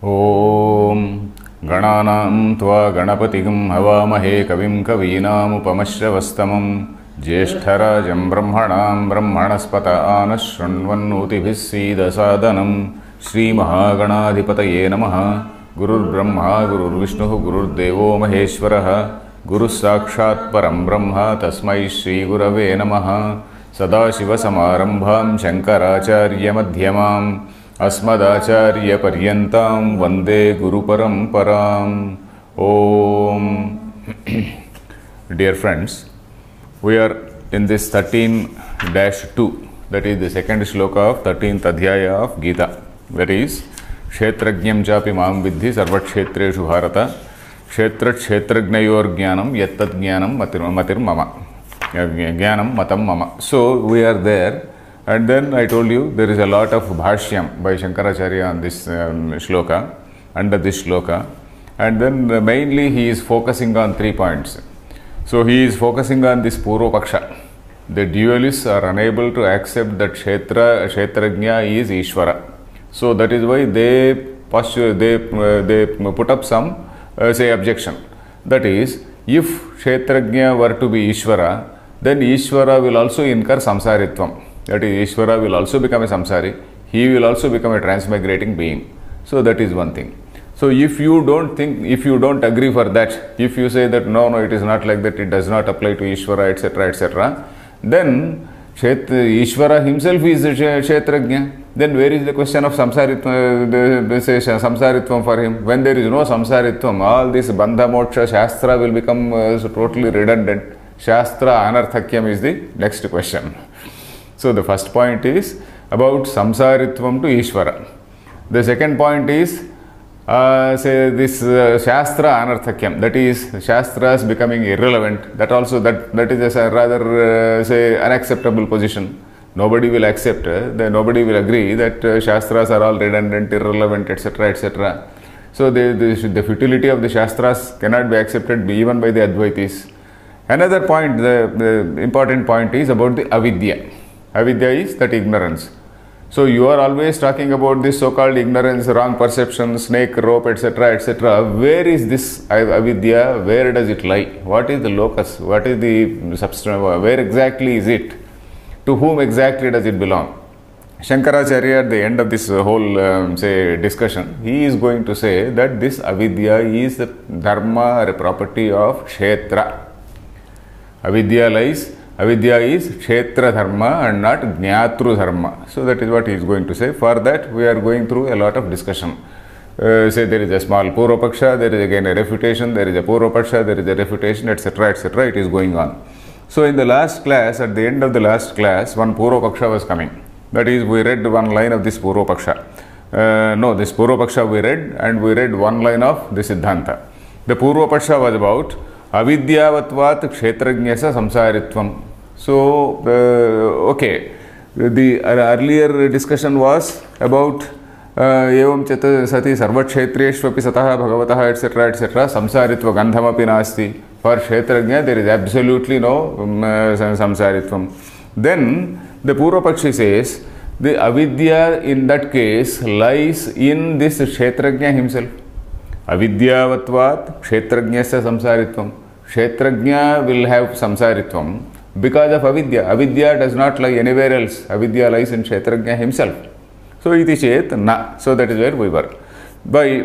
ॐ गणानां त्वा गणपतिं हवामहे कविं कवीनामुपमश्रवस्तमं ज्येष्ठराजं ब्रह्मणां ब्रह्मणस्पत आनः शृण्वन्नोतिभिः सीदसादनं श्रीमहागणाधिपतये नमः। गुरुर्ब्रह्मा गुरुर्विष्णुः गुरुर्देवो महेश्वरः गुरुः साक्षात् परं ब्रह्म तस्मै श्रीगुरवे नमः। सदाशिवसमारम्भां शङ्कराचार्यमध्यमाम् अस्मदाचार्यपर्यन्तां वन्दे गुरुपरम्पराम्। Om. Dear friends, we are in this 13-2, that is the second shloka of 13th adhyaya of Gita, that is kshetrajñam chapi mam vidhi sarvakshetreshu bharata kshetrakshetragnayogyanam yattat jnanam matir mama jnanam matam mama. So we are there. And then I told you there is a lot of bhashyam by Shankaracharya on this shloka, under this shloka. And then mainly he is focusing on 3 points. So he is focusing on this Purva Paksha. The dualists are unable to accept that Kshetrajna is Ishvara. So that is why they put up some objection. That is, if Kshetrajna were to be Ishvara, then Ishvara will also incur samsaritvam. That is, Ishvara will also become a samsari. He will also become a transmigrating being. So that is one thing. So if you don't agree for that, if you say that no, it is not like that, it does not apply to Ishvara, etc., etc., then Ishvara himself is Kshetrajna. Then where is the question of samsaritvam for him? When there is no samsaritvam, all this bandha moksha shastra will become totally redundant. Shastra anarthakyam is the next question. So the first point is about samsaritvam to Ishvara. The second point is this Shastra anarthakyam, that is Shastras becoming irrelevant. That also that is a rather unacceptable position. Nobody will accept, nobody will agree that Shastras are all redundant, irrelevant, etc., etc. So the futility of the Shastras cannot be accepted even by the Advaitis. Another point, the important point is about the avidya. Avidya is that ignorance. So you are always talking about this so-called ignorance, wrong perception, snake, rope, etc., etc. Where is this avidya? Where does it lie? What is the locus? What is the substance? Where exactly is it? To whom exactly does it belong? Shankaracharya at the end of this whole discussion, he is going to say that this avidya is the dharma or a property of kshetra. Avidya is kshetra dharma and not jnatru dharma. So that is what he is going to say. For that we are going through a lot of discussion. Say there is a small Purva Paksha, there is again a refutation, there is a Purva Paksha, there is a refutation, etc., etc. It is going on. So in the last class, at the end of the last class, one Purva Paksha was coming. That is, we read one line of this Purva Paksha. This Purva Paksha we read, and we read one line of the Siddhanta. The Purva Paksha was about avidyavatvat kshetrajnasa samsaritvam. So, okay, the earlier discussion was about evam chata sati sarvakshetreshvapi satah bhagavatah, etc., etc. samsaritva gandhamapi nasti. For kshetrajna there is absolutely no samsaritvam. Then the Purva Pakshi says the avidya in that case lies in this kshetrajna himself. Avidyavatvat kshetrajnasya samsaritvam. Kshetrajna will have samsaritvam because of avidya. Avidya does not lie anywhere else. Avidya lies in kshetrajna himself. So iti chet na. So that is where we were. Why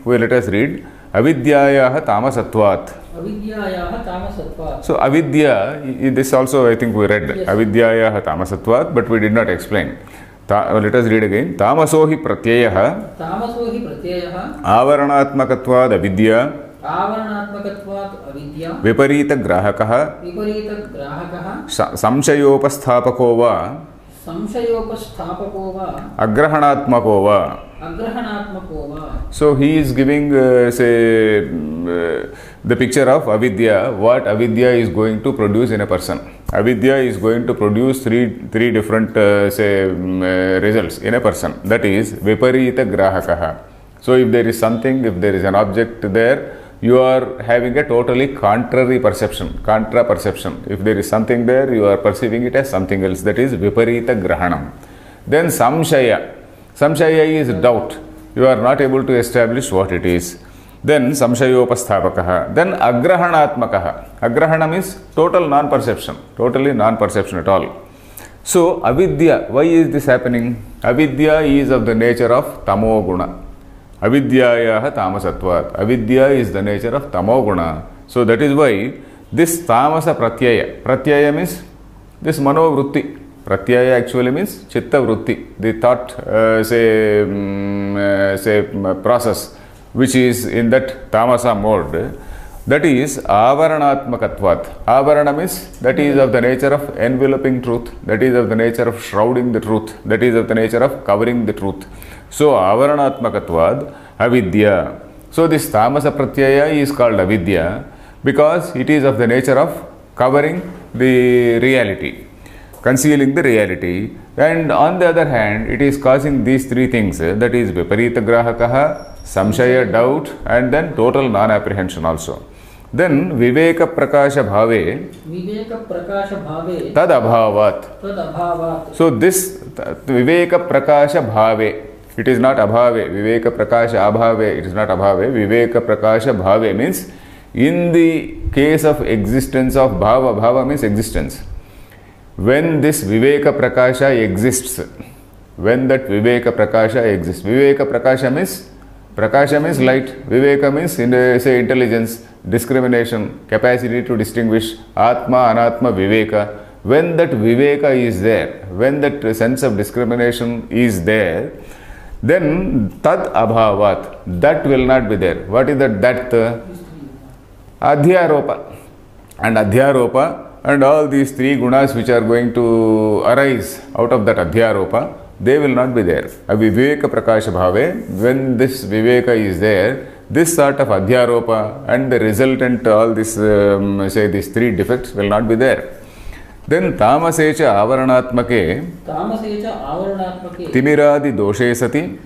let us read avidyayaha tamasatvat. Avidyayaha tamasatvat. So avidya, this also I think we read. Yes. Avidyayaha tamasatvat, but we did not explain. Let us read again. Tamasohi pratyayaha avaranatmakatvad avidya viparita grahakah samshayopasthapako va agrahanatmako va. So he is giving the picture of avidya, what avidya is going to produce in a person. Avidya is going to produce three different results in a person. That is viparita grahakah. So if there is something, if there is an object there, you are having a totally contrary perception, contra perception. If there is something there, you are perceiving it as something else. That is viparita grahanam. Then samshaya. Samshaya is doubt. you are not able to establish what it is. Then samshayopasthapakah. Then agrahanatmakah. Agrahana means total non-perception, totally non-perception at all. So avidya, why is this happening? Avidya is of the nature of tamo guna. Avidyayaha tamasatvat. Avidya is the nature of tamo guna. So that is why this tamasa pratyaya. Pratyaya means this manovrutti. Pratyaya actually means chitta vritti, the thought, process, which is in that tamasa mode. That is avaranatmakatvat. Avarana means that is of the nature of enveloping truth, that is of the nature of shrouding the truth, that is of the nature of covering the truth. So avaranatmakatvad avidya. So this tamasa pratyaya is called avidya because it is of the nature of covering the reality, concealing the reality, and on the other hand it is causing these three things, that is viparita grahakaha, samshaya, doubt, and then total non-apprehension also. Then viveka prakasha bhave tad abhavat. So this viveka prakasha bhave, it is not abhave. Viveka prakasha abhave, it is not abhave. Viveka prakasha bhave means in the case of existence of bhava, bhava means existence. When this viveka prakasha exists, when that viveka prakasha exists, viveka prakasha means light, viveka means say intelligence, discrimination, capacity to distinguish, atma, anatma, viveka. When that viveka is there, when that sense of discrimination is there, then tad abhavat, that will not be there. What is that? Adhyaropa. And adhyaropa and all these three gunas which are going to arise out of that adhyaropa, they will not be there. A viveka prakasha bhave, when this viveka is there, this sort of adhyaropa and the resultant, all this, say these three defects will not be there. Then tamasecha avaranatmake timiradi doshe sati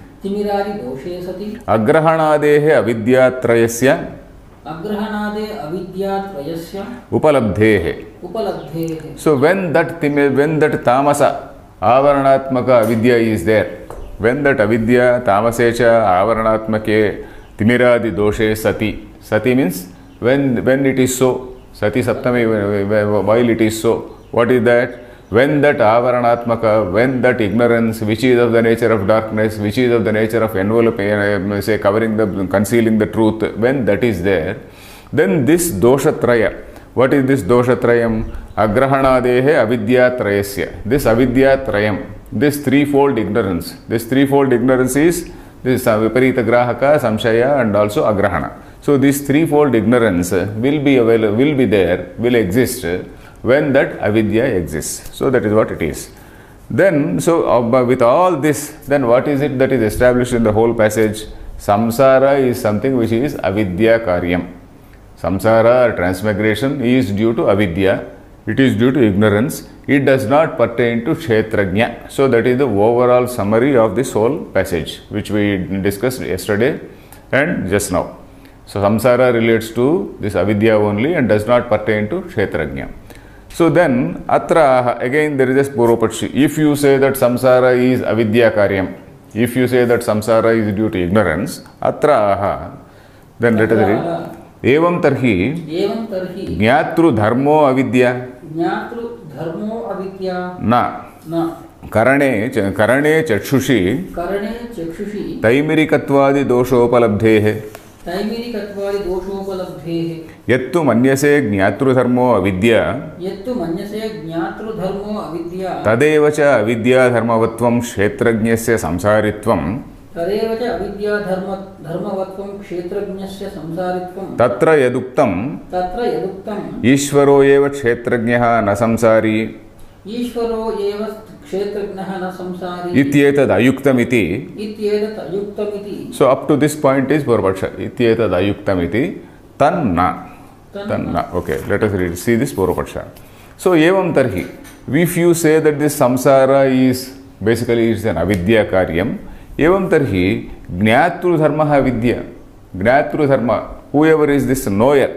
agrahanadehe avidyatrayasya upalabdhehe. So when that tamasa avaranatmaka avidya is there, when that avidya tamasecha avaranatmake timiradi doshe sati, sati means when it is so, sati saptami, while it is so, what is that? When that avaranatmaka, when that ignorance which is of the nature of darkness, which is of the nature of enveloping, say covering concealing the truth, when that is there, then this doshatraya, what is this doshatrayam? Agrahanadehe avidyatrayasya. This avidyatrayam, this threefold ignorance, is this viparita grahaka, samshaya, and also agrahana. So this threefold ignorance will exist when that avidya exists. So that is what it is. Then, so with all this, then what is it that is established in the whole passage? Samsara is something which is avidya karyam. Samsara or transmigration is due to avidya. It is due to ignorance. It does not pertain to kshetrajna. So that is the overall summary of this whole passage which we discussed yesterday and just now. So samsara relates to this avidya only and does not pertain to kshetrajna. So then atra again there is a purvapakshi. If you say that samsara is avidya karyam, if you say that samsara is due to ignorance, atra then let us read. Evam tarhi jnatru dharmo avidya na karane chakshushi taimirikatvadi doshopalabdhehe yattu manyase jnatru dharmo avidya tadeva cha avidya dharmavatvam kshetrajnasya samsaritvam tatra yaduktam ishvaro eva kshetrajnah na samsari ityetad ayuktam iti. So up to this point is purvapaksha. Ityetad ayuktam iti tanna. Okay, let us read. See this purvapaksha. So evam tarhi, if you say that this samsara is basically is an avidya karyam, evam tarhi jnatru dharma avidya. Jnatru dharma, whoever is this knower,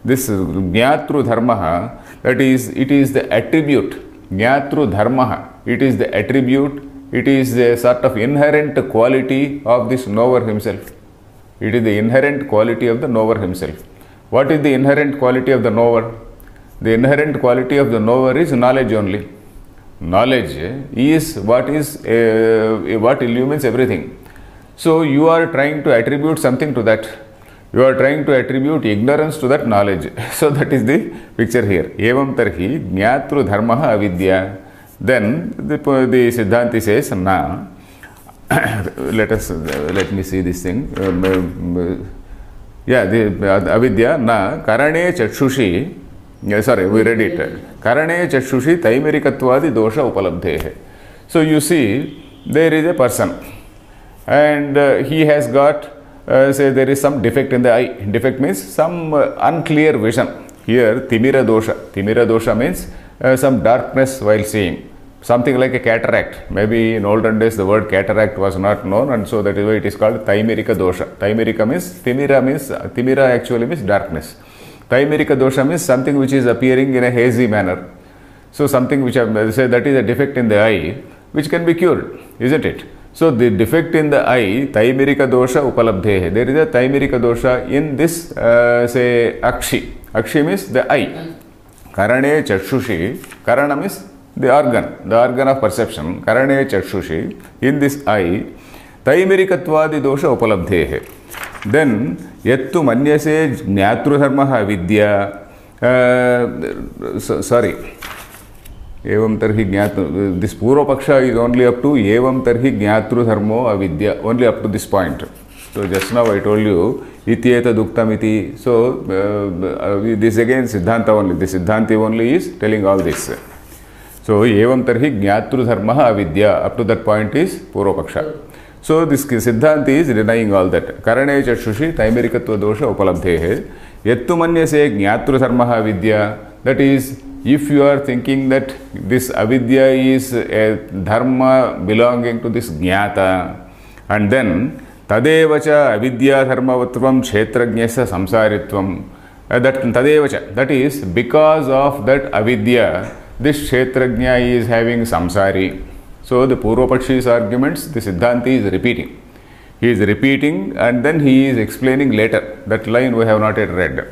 this jnatru dharma, that is, it is the attribute. Jnatru dharma, it is the attribute it is a sort of inherent quality of this knower himself. It is the inherent quality of the knower himself. What is the inherent quality of the knower? The inherent quality of the knower is knowledge only. Knowledge is what illumines everything. So you are trying to attribute something to that. You are trying to attribute ignorance to that knowledge. So that is the picture here. Evam tarhi jnatru dharmaha avidya. Then the Siddhanti says, na. Let me see this thing. The avidya na karane chakshushi. Sorry, we read it. Karane chakshushi taimirikatvadi dosha upalabdhehe. So you see, there is a person and he has got, say there is some defect in the eye. Defect means some unclear vision. Here, timira dosha. Timira dosha means some darkness while seeing. Something like a cataract. Maybe in olden days the word cataract was not known, and so that is why it is called taimirika dosha. Taimirika means, timira actually means darkness. Taimirika dosha means something which is appearing in a hazy manner. So something which I say that is a defect in the eye which can be cured, isn't it? So the defect in the eye, taimirika dosha upalabdhehe. There is a taimirika dosha in this, say, akshi. Akshi means the eye. Karane chakshushi. Karana means the organ of perception. Karane chakshushi. In this eye, taimirikatvadi dosha upalabdhehe. Then, yattu manyase jnatru dharmaha vidya. Sorry. Evam tarhi jnatru. This Purva Paksha is only up to Evam tarhi jnatru dharmo avidya. Only up to this point. So just now I told you, ityeta duktamiti. So this again Siddhanta only. The Siddhanti only is telling all this. So evam tarhi jnatru dharmaha avidya. Up to that point is Purva Paksha. So this Siddhanti is denying all that. Karane chakshushi taimirikatva dosha upalabdhehe. Yattu manyase jnatru dharmaha avidya. That is, if you are thinking that this avidya is a dharma belonging to this jnata, and then tadevacha avidya dharmavatvam kshetrajnasya samsaritvam, that tadevacha, that is because of that avidya, this kshetrajna is having samsari. So the Purvapakshi's arguments, the Siddhanti is repeating. He is repeating and then he is explaining later. That line we have not yet read.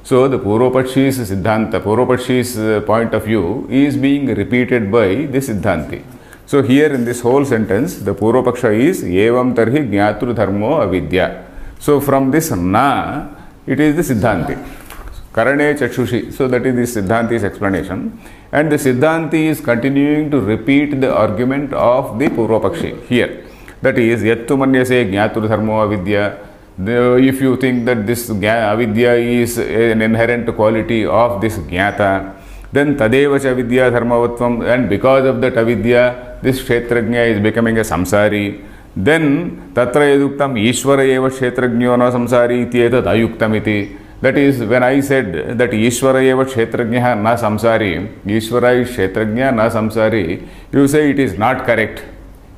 So the Purvapakshi's Siddhanta, Purvapakshi's point of view is being repeated by the Siddhanti. So here in this whole sentence, the Purvapaksha is Evam tarhi jnatru dharmo avidya. So from this na, it is the Siddhanti. Karane chakshushi. So that is the Siddhanti's explanation. And the Siddhanti is continuing to repeat the argument of the Purvapakshi here. That is, yattu manyase jnatru dharmo avidya. If you think that this avidya is an inherent quality of this jnata, then tadevacha avidya dharmavatvam, and because of that avidya, this kshetrajna is becoming a samsari. Then tatra yaduktam ishvara eva kshetrajnyo na samsari ityetad ayuktam iti. That is, when I said that ishvara eva kshetrajna na samsari, ishvara is kshetrajna na samsari, you say it is not correct.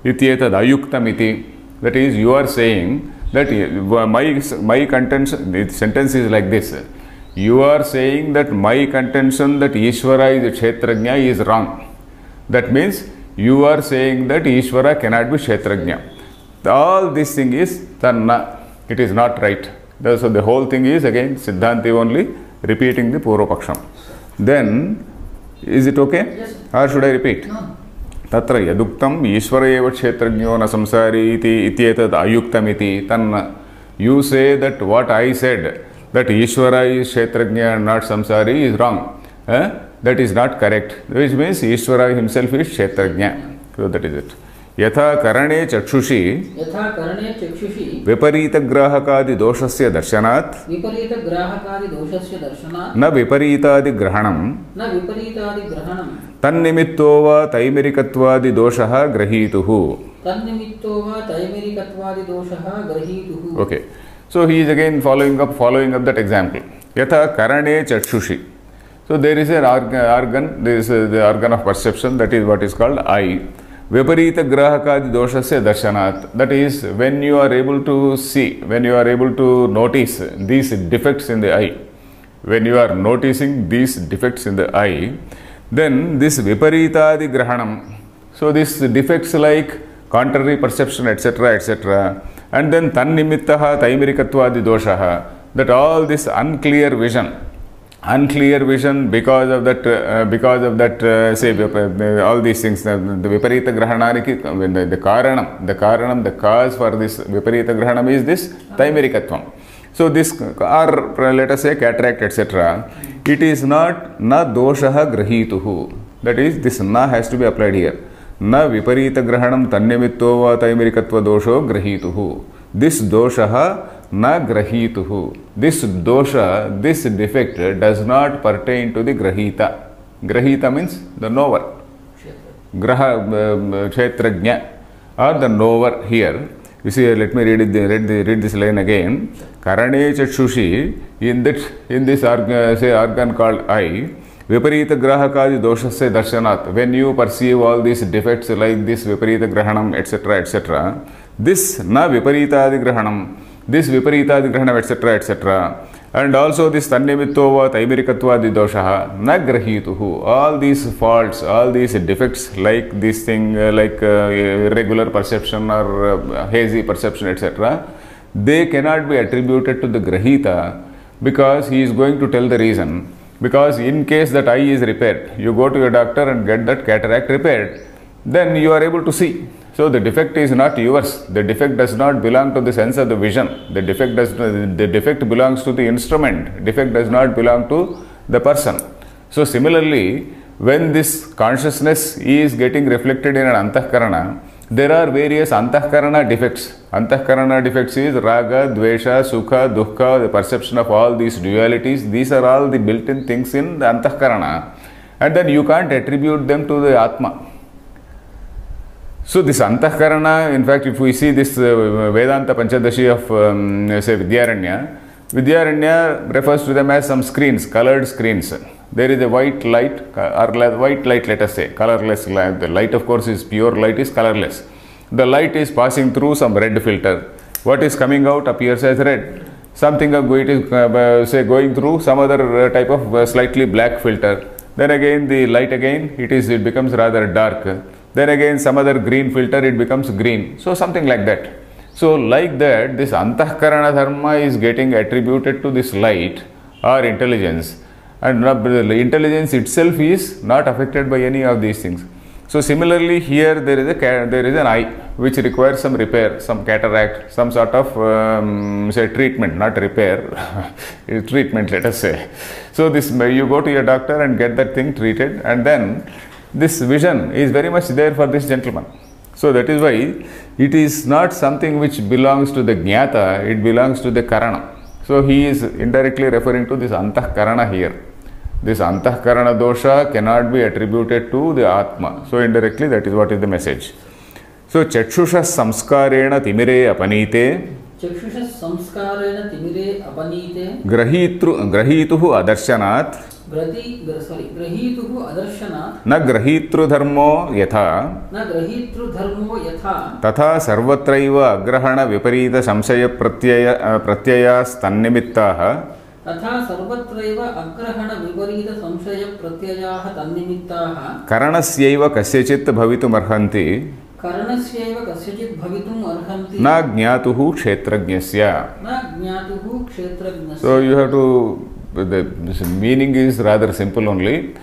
Ityetad ayuktam iti. That is, you are saying that my contention, the sentence is like this. You are saying that my contention that Ishvara is a Kshetrajna is wrong. That means you are saying that Ishvara cannot be Kshetrajna. All this thing is Tanna. It is not right. So the whole thing is again Siddhanti only repeating the Purvapaksham. Then, is it okay? Yes. Or should I repeat? No. Tatra yaduktam ishvara eva kshetrajnyo na samsari iti ityetad ayuktam iti tanna. You say that what I said, that Ishvara is kshetrajna and not samsari, is wrong. That is not correct. Which means Ishvara himself is kshetrajna. So that is it. Yatha karane chakshushi viparita grahakadi doshasya darshanat na viparitadi grahanam tannimittho va taimirikatvadi doshaha grahituhu. Okay. So he is again following up that example. Yatha karane chakshushi. So there is an organ, there is the organ of perception, that is what is called eye. Viparita grahakadi doshasya darshanat. That is, when you are able to see, when you are able to notice these defects in the eye, when you are noticing these defects in the eye, then this viparitadi grahanam. So these defects like contrary perception, etc., etc. And then tannimittaha taimirikatvadi doshaha, that all this unclear vision because of that all these things, the viparita grahanariki, the cause for this viparita grahanam is this taimirikatvam. So this, or let us say cataract, etc. It is not na doshaha grahituhu. That is, this na has to be applied here. Na viparita grahanam tannimitto va taimirikatva dosho grahituhu. This doshaha na grahituhu. This dosha, this defect does not pertain to the grahita. Grahita means the knower. Graha kshetrajna, or the knower here. You see, let me read this line again. Karane chakshushi, in this organ called eye, viparita grahakadi doshasya darshanat. When you perceive all these defects like this viparita grahanam, etc., etc., this na viparitadi grahanam, this viparitadi grahanam, etc., etc., and also this tannimitto va taimirikatvadi doshaha na grahituhu. All these faults, all these defects like this thing, like irregular perception or hazy perception, etc., they cannot be attributed to the grahita, because he is going to tell the reason. Because in case that eye is repaired, you go to your doctor and get that cataract repaired, then you are able to see. So the defect is not yours. The defect does not belong to the sense of the vision. The defect belongs to the instrument. Defect does not belong to the person. So similarly, when this consciousness is getting reflected in an antahkarana, there are various antahkarana defects. Antahkarana defects is raga, dvesha, sukha, dukkha, the perception of all these dualities. These are all the built-in things in the antahkarana. And then you can't attribute them to the Atma. So this antahkarana, in fact, if we see this Vedanta Panchadashi of say Vidyaranya refers to them as some screens, colored screens. There is a white light, or white light, let us say, colorless light. The light, of course, is pure light, is colorless. The light is passing through some red filter. What is coming out appears as red. Something it is say going through some other type of slightly black filter. Then again the light it becomes rather dark. Then again some other green filter, it becomes green. So something like that. So like that, this antahkarana dharma is getting attributed to this light or intelligence, and the intelligence itself is not affected by any of these things. So similarly here there is an eye which requires some repair, some cataract, some sort of say treatment, not repair, treatment, let us say. So this, you go to your doctor and get that thing treated, and then this vision is very much there for this gentleman. So that is why it is not something which belongs to the jnata, it belongs to the karana. So he is indirectly referring to this antahkarana here. This antahkarana dosha cannot be attributed to the Atma. So indirectly that is what is the message. So chakshusha samskarena timire apanite, चक्षुषः संस्कारेण तिमिरे अपनीते grahituhu adarshanaat, ग्रहीतुः अदर्शनात् न ग्रहीतृधर्मो यथा तथा सर्वत्रैव अग्रहण विपरीत संशय प्रत्ययास्तन्निमित्ताः करणस्यैव कस्यचित् भवितुमर्हन्ति न ज्ञातुः क्षेत्रज्ञस्य. So you have to, the meaning is rather simple only.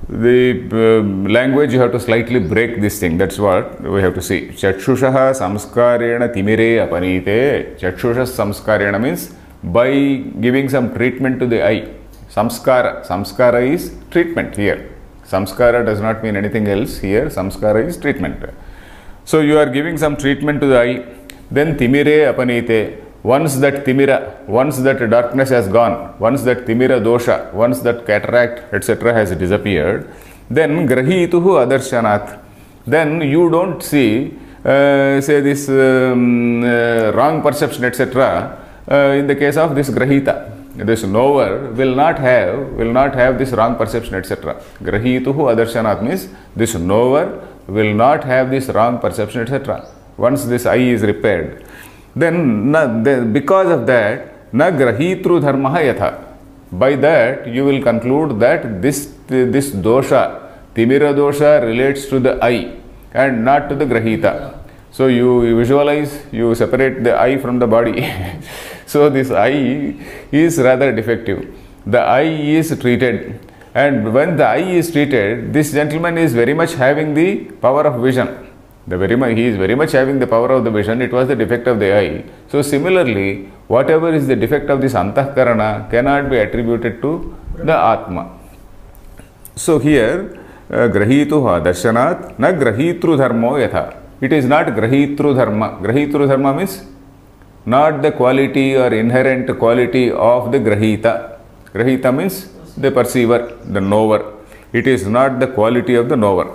The language you have to slightly break this thing. That's what we have to see. Chakshushaha samskarena timire apanite. Chakshusha samskarena means by giving some treatment to the eye. Samskara. Samskara is treatment here. Samskara does not mean anything else. Here samskara is treatment. So you are giving some treatment to the eye. Then timire apanite. Once that timira, once that darkness has gone, once that timira dosha, once that cataract, etc. has disappeared, then grahituhu adarshanath. Then you don't see, say this wrong perception, etc. In the case of this grahita, this knower will not have this wrong perception, etc. Grahituhu adarshanath means this knower will not have this wrong perception, etc. Once this eye is repaired, then because of that, na grahitru dharmaha yatha. By that you will conclude that this dosha, timira dosha, relates to the eye and not to the grahita. So you visualize, you separate the eye from the body. So this eye is rather defective. The eye is treated, and when the eye is treated, this gentleman is very much having the power of vision. He is very much having the power of the vision. It was the defect of the eye. So similarly, whatever is the defect of this antahkarana cannot be attributed to the Atma. So here, grahituha darshanat na grahitru dharmo yatha. It is not grahitru dharma. Grahitru dharma means not the quality or inherent quality of the grahita. Grahita means the perceiver, the knower. It is not the quality of the knower.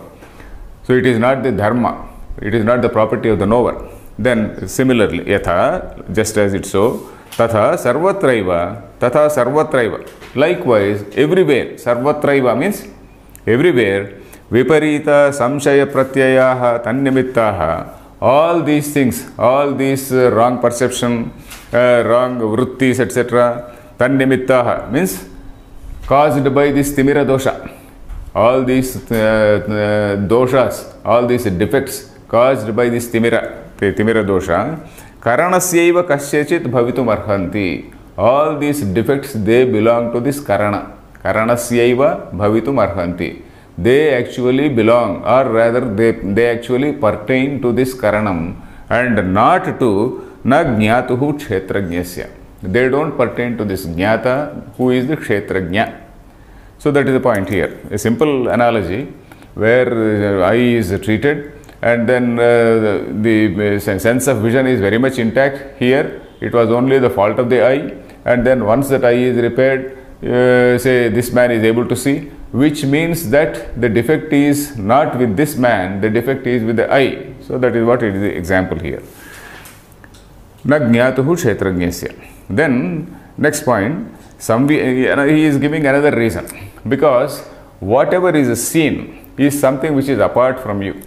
So it is not the dharma. It is not the property of the knower. Then similarly, yatha, just as it's so, tatha sarvatraiva. Likewise, everywhere. Sarvatraiva means everywhere. Viparita samshaya pratyayaha tannimittaha. All these things, all these wrong perception, wrong vrittis, etc. Tannimittaha means caused by this timira dosha. All these doshas, all these defects caused by this timira dosha, karanasyaiva kasyachit bhavitum arhanti. All these defects, they belong to this karana. Karanasyaiva bhavitum arhanti. They actually belong, or rather they actually pertain to this karanam and not to na jnatuhu kshetrajnasya. They don't pertain to this jnata who is the kshetrajna. So that is the point here. A simple analogy where eye is treated, and then the sense of vision is very much intact. Here it was only the fault of the eye, and then once that eye is repaired, say this man is able to see, which means that the defect is not with this man, the defect is with the eye. So that is what is the example here. Na jnatuhu kshetrajnasya. Then next point, he is giving another reason, because whatever is seen is something which is apart from you.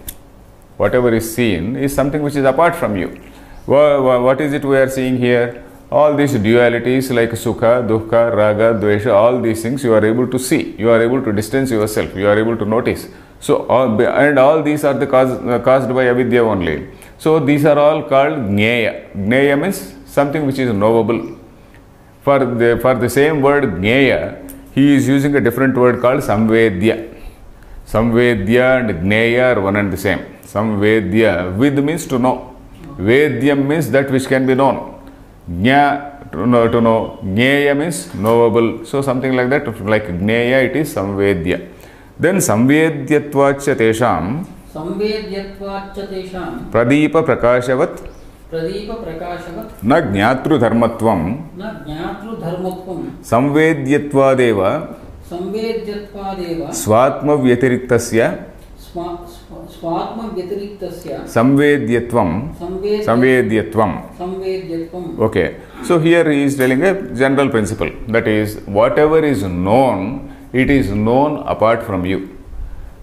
Whatever is seen is something which is apart from you. What is it we are seeing here? All these dualities like sukha, dukkha, raga, dvesha, all these things you are able to see. You are able to distance yourself. You are able to notice. So, all these are the caused by avidya only. So, these are all called jnaya. Jnaya means something which is knowable. For the same word jnaya, he is using a different word called samvedya. Samvedya and jnaya are one and the same. Samvedya, vid means to know. Vedyam means that which can be known. Jna, to know. Jnaya means knowable. So something like that, like jnaya, it is samvedya. Then samvedyatvacha tesham. Samvedyatvacha tesham. Pradeepa prakashavat. Pradeepa prakashavat. Na jnatru dharmatvam. Na jnatru dharmatvam. Samvedyatvadeva. Samvedyatvadeva. Swatma vyatiriktasya. Swatma vyatiriktasya. Samvedyatvam. Samvedyatvam. Okay. So here he is telling a general principle. That is, whatever is known, it is known apart from you.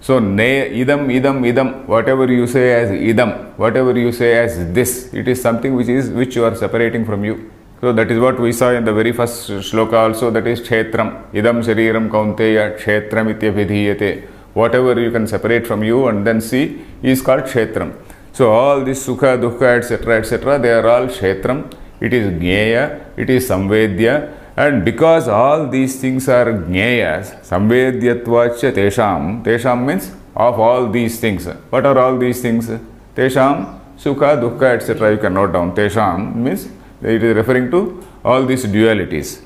So, idam, whatever you say as idam, whatever you say as this, it is something which you are separating from you. So that is what we saw in the very first shloka also, that is kshetram. Idam shariram kaunteya kshetram ityabhidhiyate. Whatever you can separate from you and then see is called kshetram. So all this sukha, dukkha, etc., they are all kshetram. It is jnaya, it is samvedya. And because all these things are jnayas, samvedyatvacha tesham means of all these things. What are all these things? Tesham, sukha, dukkha, etc. You can note down. Tesham means it is referring to all these dualities.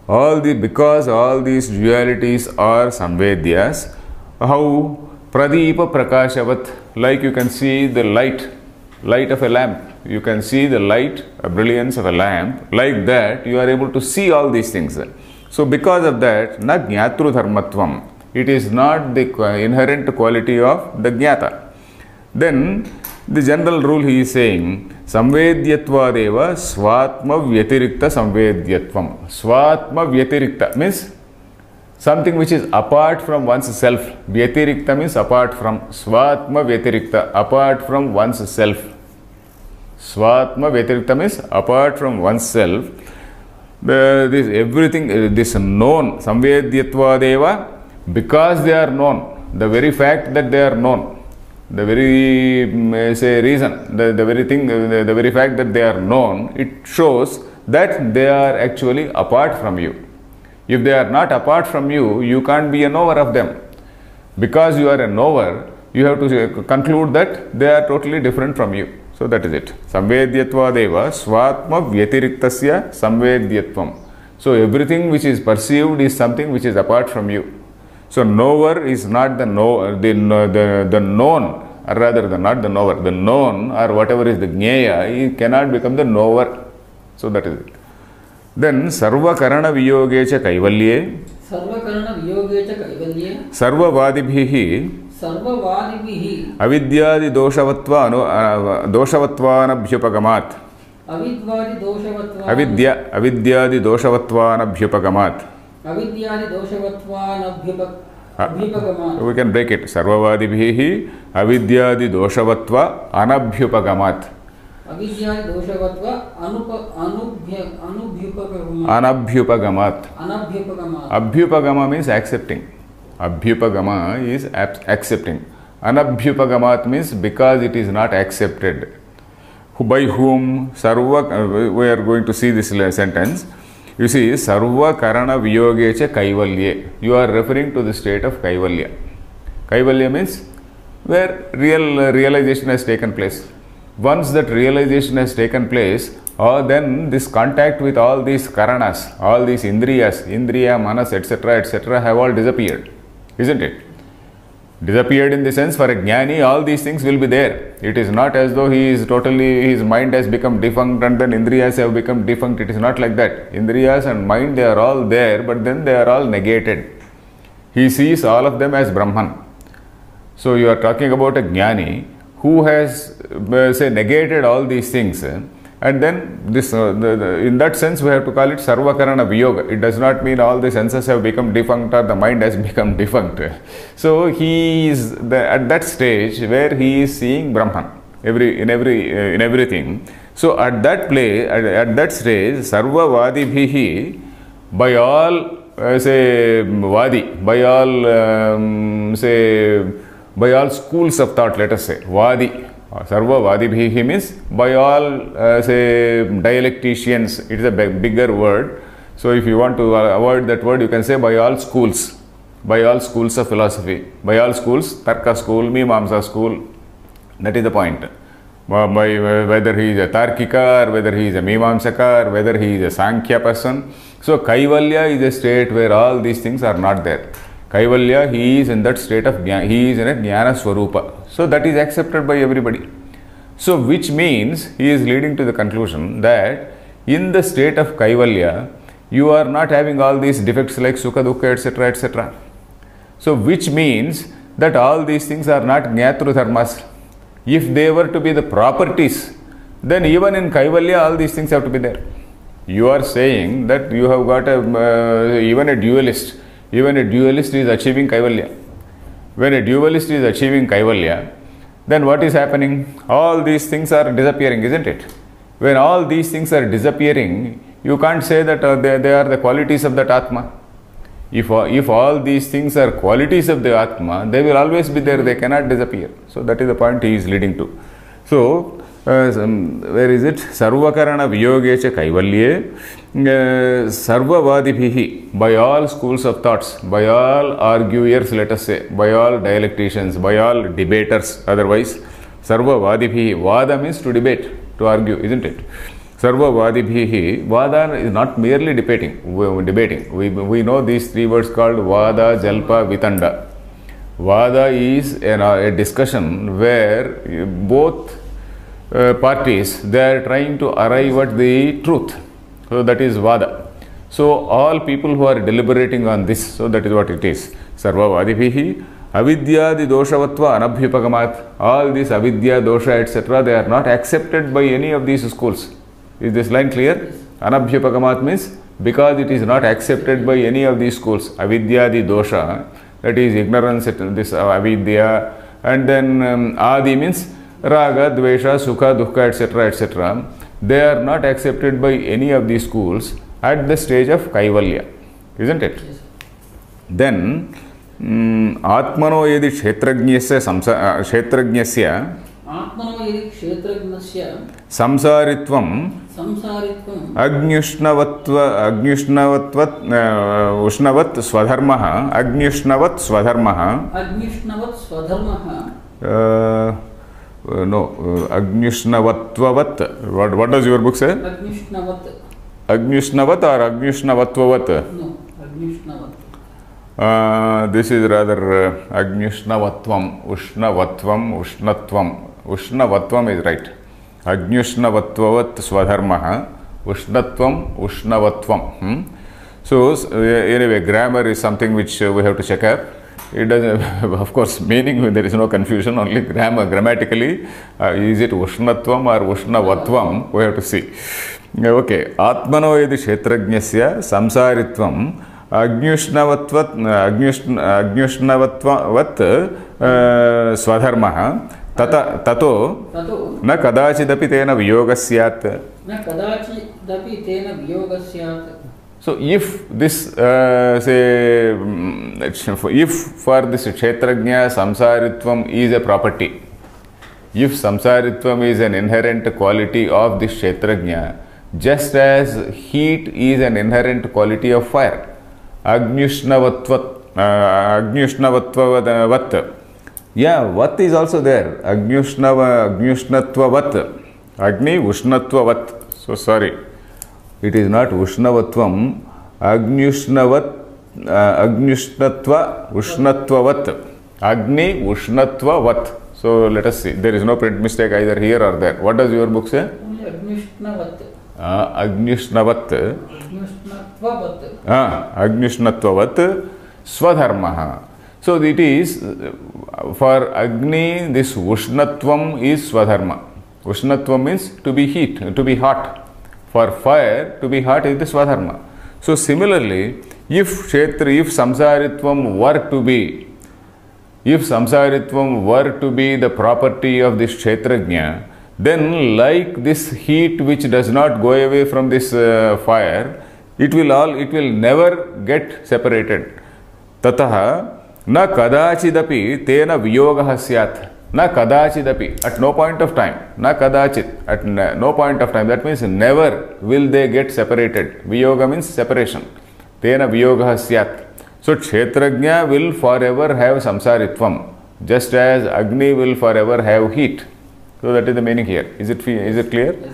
Because all these dualities are samvedyas, how pradeepa prakashavat, like you can see the light of a lamp. You can see the light, a brilliance of a lamp. Like that, you are able to see all these things. So because of that, na jnatru dharmatvam. It is not the inherent quality of the jnata. Then the general rule he is saying, samvedyatvadeva swatma vyatirikta samvedyatvam. Swatma vyatirikta means something which is apart from one's self. Vyatirikta means apart from. Swatma vyatirikta, apart from one's self. Swatma vyatirikta means apart from oneself. This everything, this known, samvedyatvadeva, because they are known, the very fact that they are known, The very say reason, the very thing, the very fact that they are known, it shows that they are actually apart from you. If they are not apart from you, you can't be a knower of them. Because you are a knower, you have to conclude that they are totally different from you. So that is it. Samvedyatva swatma vyatiriktasya samvedyatvam. So everything which is perceived is something which is apart from you. So knower is not the known, or rather not the knower. The known or whatever is the jnaya, he cannot become the knower. So that is it. Then sarva karana viyoge cha kaivalye. Sarva karana viyoge cha kaivalye. Sarva vadibhihi. Sarva vadibhihi. Avidyadi doshavatvanabhyupagamat. Avidyadi doshavatvan. Avidyadi doshavatvanabhyupagamat. Avidyadi doshavatvanabhyupagamat. We can break it. Sarvavadibhihi avidyadi doshavatva anabhyupagamat. Avidyadi doshavatva anubhyupagamat. Anabhyupagamat. Anabhyupagamat. Abhyupagama means accepting. Abhyupagama is accepting. Anabhyupagamat means because it is not accepted. By whom? Sarva, we are going to see this sentence. You see, sarva karana viyoge cha kaivalye. You are referring to the state of kaivalya. Kaivalya means where realization has taken place. Once that realization has taken place, then this contact with all these karanas, all these indriya, manas, etc., have all disappeared. Isn't it? Disappeared in the sense, for a jnani, all these things will be there. It is not as though his mind has become defunct and then indriyas have become defunct. It is not like that. Indriyas and mind, they are all there, but then they are all negated. He sees all of them as Brahman. So you are talking about a jnani who has, negated all these things. And then this, in that sense, we have to call it sarvakarana viyoga. It does not mean all the senses have become defunct or the mind has become defunct. So he is at that stage where he is seeing Brahman in everything. So at that at that stage, sarva vadibhihi, by all by all schools of thought, let us say vadi. Sarva vadibhihi means by all dialecticians. It is a bigger word. So if you want to avoid that word, you can say by all schools of philosophy, by all schools, Tarka school, Mimamsa school. That is the point. Whether he is a Tarkika or whether he is a Mimamsaka or whether he is a Sankhya person. So Kaivalya is a state where all these things are not there. Kaivalya, he is in that state of jnana, he is in a jnana swarupa. So that is accepted by everybody. So which means he is leading to the conclusion that in the state of Kaivalya, you are not having all these defects like Sukha, Dukkha, etc., etc. So which means that all these things are not Jnatru Dharmas. If they were to be the properties, then even in Kaivalya, all these things have to be there. You are saying that you have got even a dualist. Even a dualist is achieving Kaivalya. When a dualist is achieving Kaivalya, then what is happening? All these things are disappearing, isn't it? When all these things are disappearing, you can't say that they are the qualities of that Atma. If all these things are qualities of the Atma, they will always be there, they cannot disappear. So that is the point he is leading to. So, where is it? Sarvakarana viyoge cha kaivalye sarvavadibhihi, by all schools of thoughts, by all arguers, let us say, by all dialecticians, by all debaters, otherwise, sarvavadibhihi, vada means to debate, to argue, isn't it? Sarvavadibhihi, vada is not merely debating. We know these three words called vada, jalpa, vitanda. Vada is a discussion where both parties, they are trying to arrive at the truth. So that is vada. So all people who are deliberating on this, so that is what it is. Sarva vadibhihi avidyadi doshavatva anabhyupagamat. All these avidya, dosha, etc., they are not accepted by any of these schools. Is this line clear? Anabhyupagamat means because it is not accepted by any of these schools. Avidyadi dosha, that is ignorance, this avidya, and then adi means raga, dvesha, sukha, dukkha, etc., etc. They are not accepted by any of these schools at the stage of Kaivalya, isn't it? Yes. Then आत्मनो यदि क्षेत्रज्ञस्य आत्मनो यदि क्षेत्रज्ञस्य संसारित्वं संसारित्वम् उष्णवत् स्वधर्मः अग्न्युष्णवत् स्वधर्मः no अग्न्युष्णवत्ववत् what does your book say? Agnyushnavat or Agnyushnavatvavat? No, Agnyushnavat. This is rather Agnyushnavatvam, Ushnavatvam, Ushnatvam. Ushnavatvam is right. Agnyushnavatvavat Swadharmaha, Ushnatvam, Ushnavatvam. So, anyway, grammar is something which we have to check up. It doesn't, of course, meaning there is no confusion, only grammar, grammatically, is it Ushnatvam or Ushnavatvam, we have to see. Okay, Atmano yadi kshetrajnasya samsaritvam agnyushnavatvat swadharmaha tato na kadachidapi tena viyogasyat. So if this say if for this kshetrajna samsaritvam is a property, if samsaritvam is an inherent quality of this kshetrajna, just as heat is an inherent quality of fire, agnyushnavatvavat, yeah, vat is also there, agnyushnatvavat, agni ushnatvavat. So sorry, it is not Ushnavatvam, Agnyushnatva, Ushnatvavat, Agni Ushnatvavat. So let us see. There is no print mistake either here or there. What does your book say? Only Agnyushnavat. Agnyushnavat. Agnyushnattvavat Swadharmaha. So it is for Agni, this Ushnatvam is Swadharma. Ushnatvam means to be heat, to be hot. For fire, to be hot is the Swadharma. So similarly, if samsaritvam were to be the property of this kshetrajna, then like this heat which does not go away from this fire, it will never get separated. Tataha na kadachidapi tena viyogaha syat. Na kadachidapi, at no point of time, na kadachit, at no point of time, that means never will they get separated. Viyoga means separation. Tena viyogaha syat. So kshetrajna will forever have samsaritvam, just as Agni will forever have heat. So that is the meaning here. Is it clear? Yes.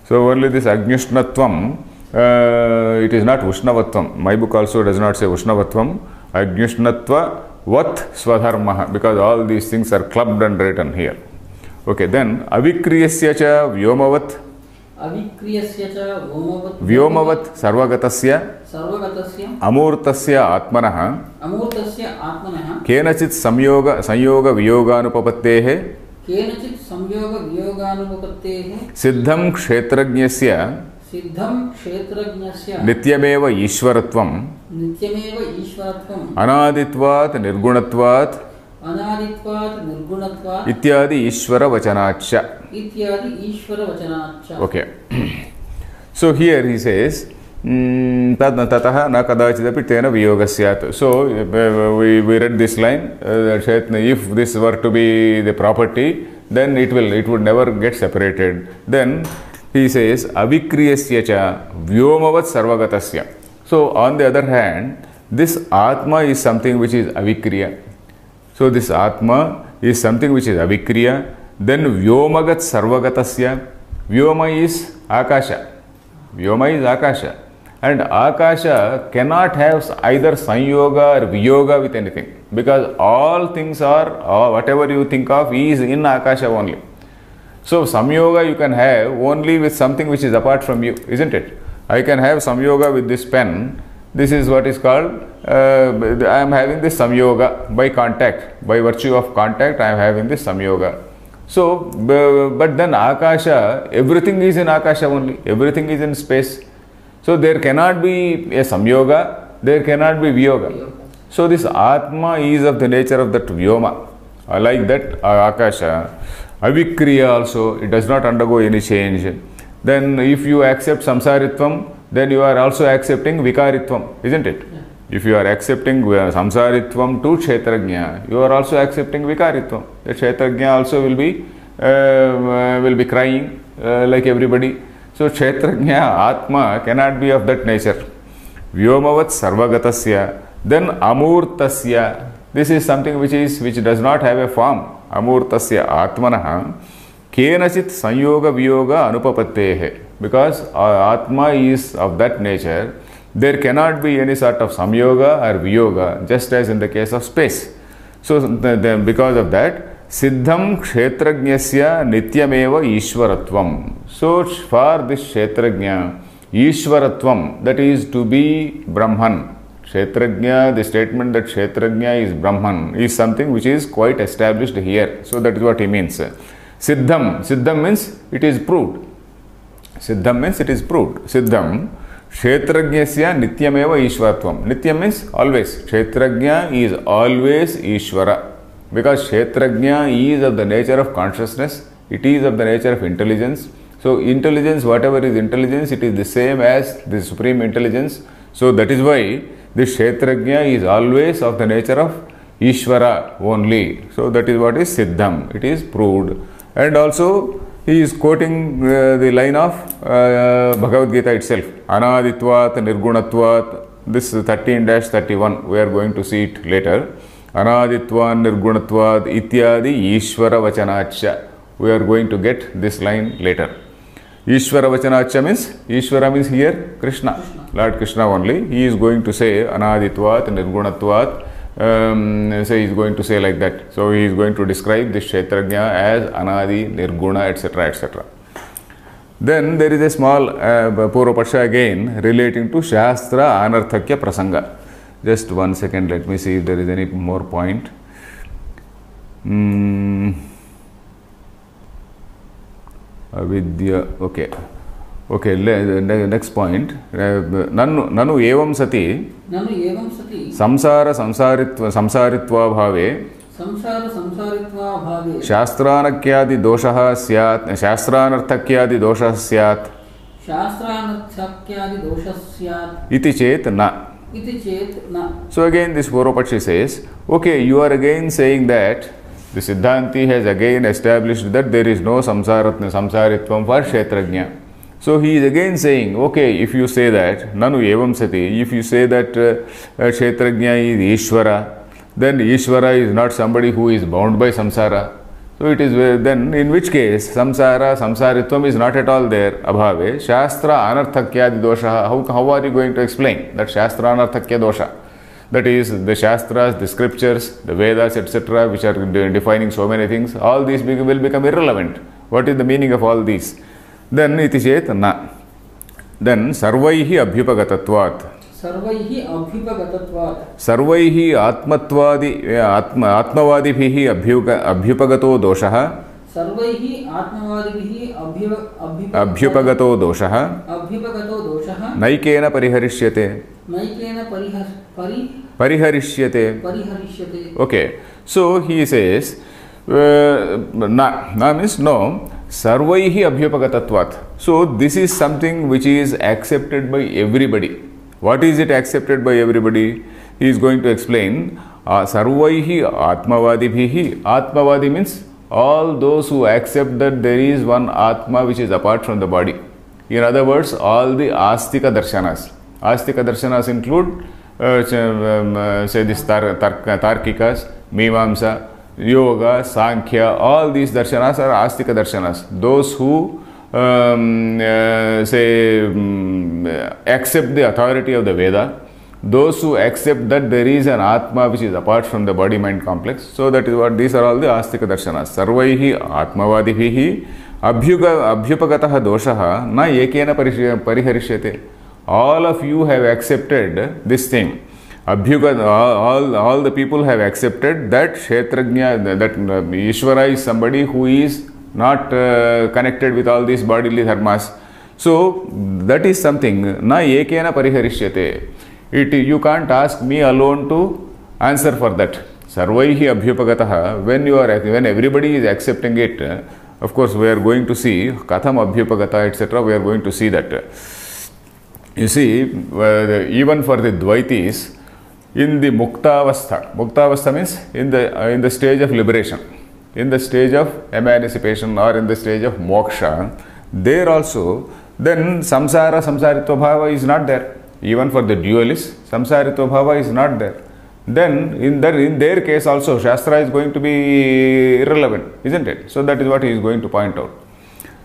So only this Agnyushnatvam, it is not Ushnavatvam. My book also does not say Ushnavatvam. Agnyushnatva Vat Swadharmaha, because all these things are clubbed and written here. Okay, then Avikriyasya cha Vyomavat. Avikriyasya cha Vyomavat Sarvagatasya. Amurtasya Atmanaha. Kenachit Sanyoga Viyoganupapattehe. Siddham Kshetrajnasya. Nityameva Ishwaratvam. Anaditvat Nirgunatvat. Ityadi Ishvara Vachanacha. Okay. So here he says, Tataha na kadachidapi tena viyogasyat. So we read this line, if this were to be the property, then it would never get separated. Then he says, Avikriyasya cha Vyomavat Sarvagatasya. So on the other hand, this Atma is something which is Avikriya. So this Atma is something which is Avikriya. Then Vyomagat Sarvagatasya. Vyoma is Akasha. Vyoma is Akasha. And Akasha cannot have either Sanyoga or Viyoga with anything. Because all things are, whatever you think of is in Akasha only. So Samyoga you can have only with something which is apart from you, isn't it? I can have Samyoga with this pen. This is what is called, I am having this Samyoga by contact. By virtue of contact, I am having this Samyoga. So, but then Akasha, everything is in Akasha only. Everything is in space. So there cannot be a Samyoga, there cannot be Viyoga. So this Atma is of the nature of that Vyoma. Like that Akasha. Avikriya also, it does not undergo any change. Then if you accept samsaritvam, then you are also accepting vikaritvam, isn't it? If you are accepting samsaritvam to kshetrajna, you are also accepting vikaritvam. The kshetrajna also will be crying like everybody. So kshetrajna atma cannot be of that nature. Vyomavat sarvagatasya, then amurtasya. This is something which does not have a form. Amurtasya atmanaha kenachit sanyoga viyoga anupapattehe. Because atma is of that nature, there cannot be any sort of samyoga or viyoga, just as in the case of space. So because of that, siddham kshetrajnasya nityameva ishwaratvam. So for this kshetrajna, ishwaratvam, that is to be Brahman. Kshetrajna, the statement that kshetrajna is Brahman is something which is quite established here. So that is what he means. Siddham means it is proved. Siddham means it is proved. Siddham kshetrajnasya nityameva ishwaratvam. Nityam means always. Kshetrajna is always Ishvara. Because kshetrajna is of the nature of consciousness. It is of the nature of intelligence. So intelligence, whatever is intelligence, it is the same as the supreme intelligence. So that is why this kshetrajna is always of the nature of Ishvara only. So that is what is Siddham. It is proved. And also he is quoting the line of Bhagavad Gita itself. Anaditvat nirgunatvat. This 13-31. We are going to see it later. Anaditvat nirgunatvat ityadi Ishvara vachanacha. We are going to get this line later. Ishvara vachanacha means, Ishvara means here Krishna. Lord Krishna only. He is going to say Anaditvat nirgunatvat. So he is going to say like that. So he is going to describe this kshetrajna as Anadi, Nirguna, etc. etc. Then there is a small Purvapaksha again relating to Shastra Anarthakya Prasanga. Just 1 second, let me see if there is any more point. Avidya, okay. Okay, next point. Nanu evam sati samsara samsaritva bhave shastranarthakyadi doshah syat iti chet na. So again this Purvapakshi says, okay, you are again saying that the Siddhanti has again established that there is no samsaritvam for kshetrajna. So he is again saying, okay, if you say that, nanu evam sati, if you say that kshetrajna is Ishvara, then Ishvara is not somebody who is bound by samsara. So it is then in which case samsaritvam is not at all there. Abhave, Shastra anarthakyadi dosha. How are you going to explain that Shastra anarthakya dosha? That is, the Shastras, the scriptures, the Vedas, etc., which are defining so many things, all these will become irrelevant. What is the meaning of all these? Then iti chet na. Then sarvaihi abhyupagatvatvat. Sarvaihi atmavadibhihi abhyupagato doshah. Sarvaihi atmavadibhihi abhyupagato doshah. Naikena pariharishyate. Pariharishyate. Okay. So he says, na means no. Sarvaihi abhyupagatatvat. So this is something which is accepted by everybody. What is it accepted by everybody? He is going to explain. Sarvaihi atmavadibhihi. Atmavadi means all those who accept that there is one Atma which is apart from the body. In other words, all the Astika darshanas. Astika darshanas include say this Tarkikas, Mimamsa, Yoga, Sankhya, all these darshanas are Astika darshanas. Those who accept the authority of the Veda, those who accept that there is an Atma which is apart from the body-mind complex. So that is what these are all the Astika darshanas. Sarvaihi atmavadibhihi abhyupagatah doshaha na ekena pariharishyate. All of you have accepted this thing. All the people have accepted that kshetrajna, that Ishvara is somebody who is not connected with all these bodily dharmas. So that is something na ekena pariharishyate. You can't ask me alone to answer for that. Sarvaihi abhyupagatah, when everybody is accepting it, of course we are going to see katham abhyupagata, etc. We are going to see that. You see, even for the Dvaitis, in the muktavastha. Muktavastha means in the stage of liberation, in the stage of emancipation, or in the stage of moksha. There also, then samsara, samsaritva bhava is not there. Even for the dualists, samsaritva bhava is not there. Then in their case also, Shastra is going to be irrelevant, isn't it? So that is what he is going to point out.